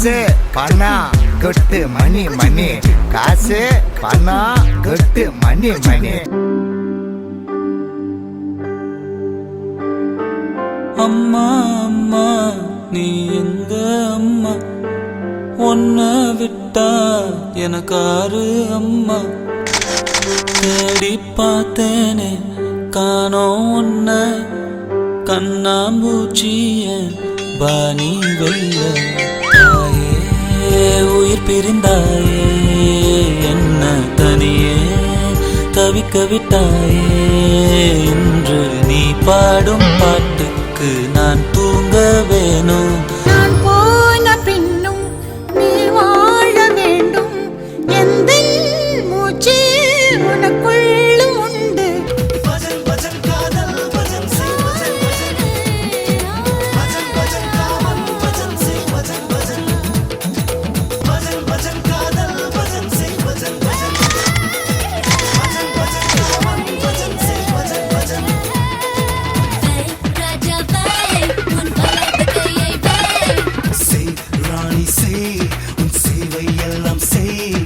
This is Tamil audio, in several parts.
காசு பணம் கொட்டு மணி மணி, காசு பணம் கொட்டு மணி மணி. அம்மா அம்மா நீ எங்க அம்மா, ஒன்ன விட்டா எனக்காரு அம்மா. தேடி பார்த்தேனே காணோம் உன்ன, கண்ணாம்பூச்சிய பாணி வெல்ல. தாயே உயிர் பிரிந்தாயே, என்ன தனியே தவிக்க விட்டாயே. இன்று நீ பாடும் பாட்டுக்கு நான் தூங்க வேணும். நான் போன பின்னும் நீ வாழ வேண்டும், எந்த மூச்சு உனக்குள்ளும் உண்டு. பஜன் பஜன் காதல் பஜன் செய் பஜன் பஜன், பஜன் பஜன் காமன் பஜன் செய் பஜன் பஜன், பஜன் பஜன் காதல் பஜன் செய் பஜன் பஜன், பஜன் பஜன் காமன் பஜன் செய் பஜன் பஜன். செய் ராணி செய் உன் சேவை எல்லாம் செய்,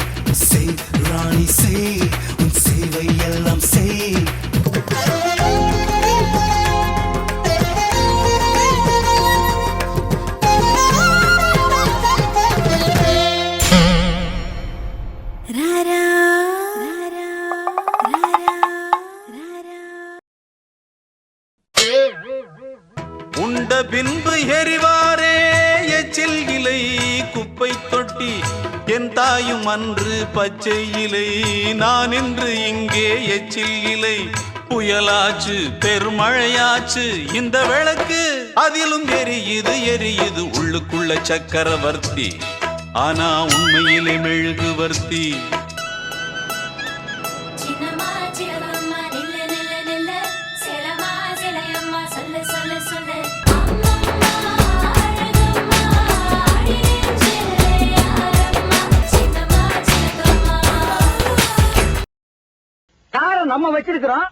செய் ராணி செய் உன் சேவை எல்லாம் செய். ராரா உண்ட பின்பு எரிவாரே எச்சில் இலை குப்பை தொட்டி, என் தாயும் அன்று பச்சை இலை, நான் இன்று இங்கே எச்சில் இலை. புயலாச்சு பெருமழையாச்சு இந்த விளக்கு, அதிலும் எரியுது எரியுது உள்ளுக்குள்ள சக்கரவர்த்தி, ஆனா உண்மையிலே மெழுகுவர்த்தி. காரை நம்ம வச்சிருக்கிறோம்.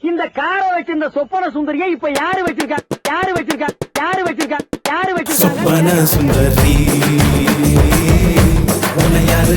இந்த காரை வச்சிருந்த சொப்பன சுந்தரியை இப்ப யாரு வச்சிருக்கா? யாரு வச்சிருக்கா? யாரு வச்சிருக்கா? யாரு வச்சிருக்காங்க? சொப்பன சுந்தரி உன்னை யாரு